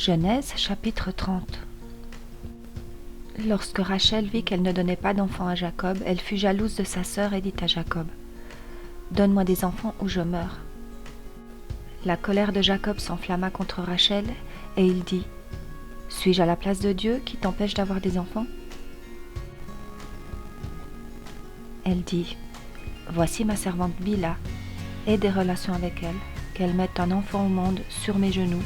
Genèse chapitre 30. Lorsque Rachel vit qu'elle ne donnait pas d'enfants à Jacob, elle fut jalouse de sa sœur et dit à Jacob : « Donne-moi des enfants ou je meurs. » La colère de Jacob s'enflamma contre Rachel et il dit : « Suis-je à la place de Dieu qui t'empêche d'avoir des enfants ?» Elle dit : « Voici ma servante Bilha, aie des relations avec elle, qu'elle mette un enfant au monde sur mes genoux,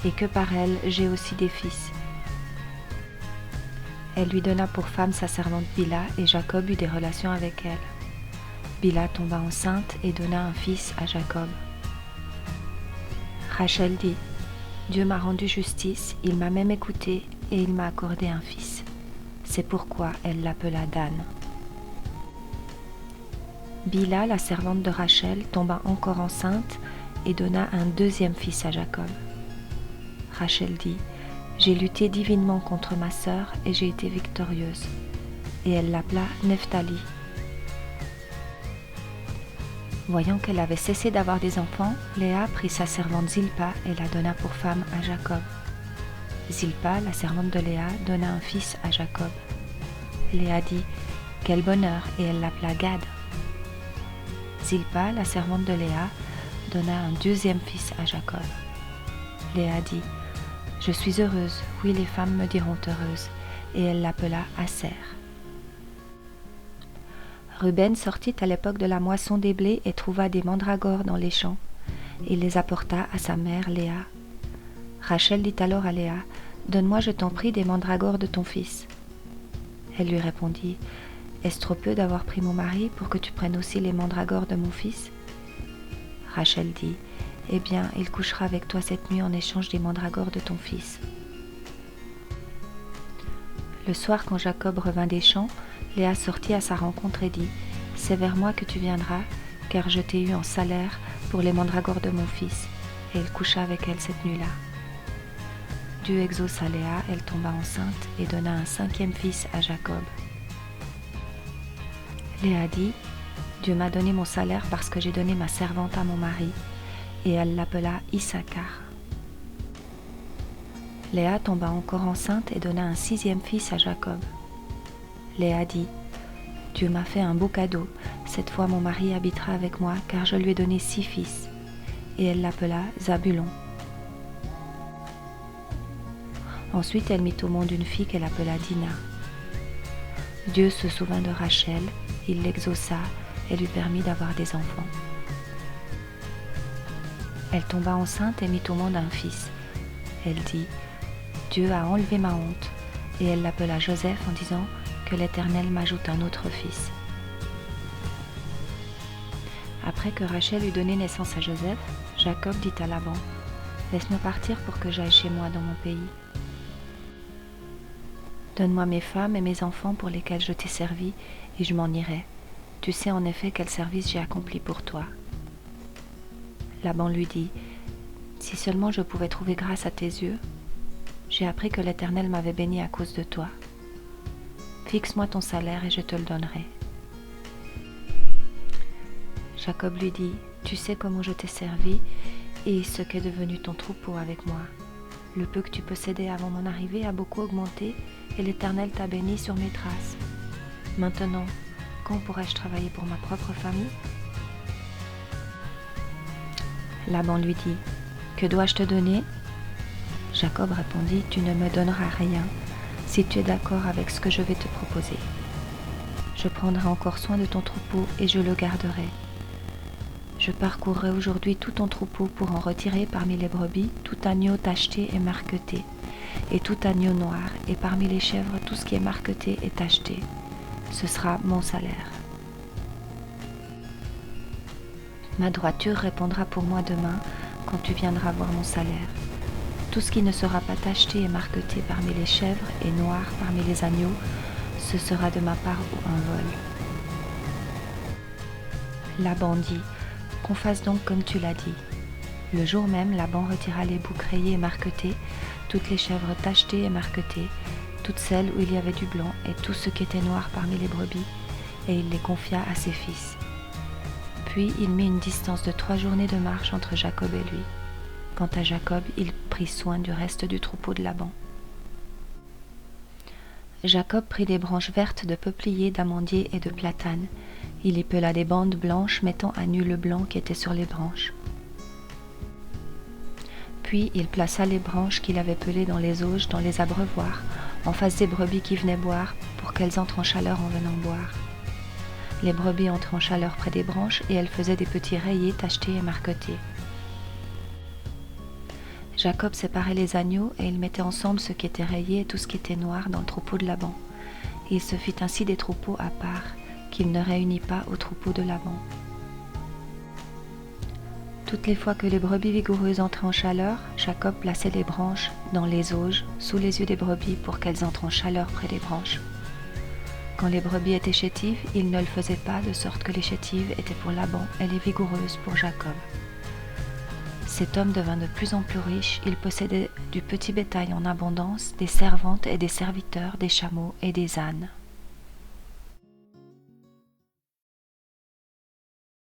et que par elle j'ai aussi des fils. » Elle lui donna pour femme sa servante Bilha, et Jacob eut des relations avec elle. Bilha tomba enceinte et donna un fils à Jacob. Rachel dit : « Dieu m'a rendu justice, il m'a même écouté, et il m'a accordé un fils. » C'est pourquoi elle l'appela Dan. Bilha, la servante de Rachel, tomba encore enceinte et donna un deuxième fils à Jacob. Rachel dit : « J'ai lutté divinement contre ma sœur et j'ai été victorieuse. » Et elle l'appela Nephtali. Voyant qu'elle avait cessé d'avoir des enfants, Léa prit sa servante Zilpa et la donna pour femme à Jacob. Zilpa, la servante de Léa, donna un fils à Jacob. Léa dit : « Quel bonheur !» et elle l'appela Gad. Zilpa, la servante de Léa, donna un deuxième fils à Jacob. Léa dit : « Je suis heureuse, oui les femmes me diront heureuse. » Et elle l'appela Aser. Ruben sortit à l'époque de la moisson des blés et trouva des mandragores dans les champs. Il les apporta à sa mère Léa. Rachel dit alors à Léa : « Donne-moi, je t'en prie, des mandragores de ton fils. » Elle lui répondit : « Est-ce trop peu d'avoir pris mon mari pour que tu prennes aussi les mandragores de mon fils ?» Rachel dit : « Eh bien, il couchera avec toi cette nuit en échange des mandragores de ton fils. » Le soir, quand Jacob revint des champs, Léa sortit à sa rencontre et dit : « C'est vers moi que tu viendras, car je t'ai eu en salaire pour les mandragores de mon fils. » Et il coucha avec elle cette nuit-là. Dieu exauça Léa, elle tomba enceinte et donna un cinquième fils à Jacob. Léa dit : « Dieu m'a donné mon salaire parce que j'ai donné ma servante à mon mari. » Et elle l'appela Issachar. Léa tomba encore enceinte et donna un sixième fils à Jacob. Léa dit : « Dieu m'a fait un beau cadeau, cette fois mon mari habitera avec moi, car je lui ai donné 6 fils. » Et elle l'appela Zabulon. Ensuite elle mit au monde une fille qu'elle appela Dina. Dieu se souvint de Rachel, il l'exauça et lui permit d'avoir des enfants. Elle tomba enceinte et mit au monde un fils. Elle dit : « Dieu a enlevé ma honte. » Et elle l'appela Joseph en disant : « Que l'Éternel m'ajoute un autre fils. » Après que Rachel eut donné naissance à Joseph, Jacob dit à Laban : « Laisse-moi partir pour que j'aille chez moi dans mon pays. Donne-moi mes femmes et mes enfants pour lesquels je t'ai servi, et je m'en irai. Tu sais en effet quel service j'ai accompli pour toi. » Laban lui dit : « Si seulement je pouvais trouver grâce à tes yeux. J'ai appris que l'Éternel m'avait béni à cause de toi. Fixe-moi ton salaire et je te le donnerai. » Jacob lui dit : « Tu sais comment je t'ai servi et ce qu'est devenu ton troupeau avec moi. Le peu que tu possédais avant mon arrivée a beaucoup augmenté et l'Éternel t'a béni sur mes traces. Maintenant, quand pourrai-je travailler pour ma propre famille ? » Laban lui dit : « Que dois-je te donner ? » Jacob répondit : « Tu ne me donneras rien, si tu es d'accord avec ce que je vais te proposer. Je prendrai encore soin de ton troupeau et je le garderai. Je parcourrai aujourd'hui tout ton troupeau pour en retirer parmi les brebis tout agneau tacheté et marqueté, et tout agneau noir, et parmi les chèvres tout ce qui est marqueté et tacheté. Ce sera mon salaire. Ma droiture répondra pour moi demain, quand tu viendras voir mon salaire. Tout ce qui ne sera pas tacheté et marqueté parmi les chèvres et noir parmi les agneaux, ce sera de ma part un vol. » Laban dit : « Qu'on fasse donc comme tu l'as dit. » Le jour même, Laban retira les boucs rayés et marquetés, toutes les chèvres tachetées et marquetées, toutes celles où il y avait du blanc et tout ce qui était noir parmi les brebis, et il les confia à ses fils. Puis il mit une distance de 3 journées de marche entre Jacob et lui. Quant à Jacob, il prit soin du reste du troupeau de Laban. Jacob prit des branches vertes de peuplier, d'amandier et de platane. Il y pela des bandes blanches, mettant à nu le blanc qui était sur les branches. Puis il plaça les branches qu'il avait pelées dans les auges, dans les abreuvoirs, en face des brebis qui venaient boire, pour qu'elles entrent en chaleur en venant boire. Les brebis entraient en chaleur près des branches, et elles faisaient des petits rayés tachetés et marquetés. Jacob séparait les agneaux, et il mettait ensemble ce qui était rayé et tout ce qui était noir dans le troupeau de Laban. Et il se fit ainsi des troupeaux à part, qu'il ne réunit pas au troupeau de Laban. Toutes les fois que les brebis vigoureuses entraient en chaleur, Jacob plaçait les branches dans les auges, sous les yeux des brebis, pour qu'elles entrent en chaleur près des branches. Quand les brebis étaient chétives, il ne le faisait pas, de sorte que les chétives étaient pour Laban et les vigoureuses pour Jacob. Cet homme devint de plus en plus riche, il possédait du petit bétail en abondance, des servantes et des serviteurs, des chameaux et des ânes.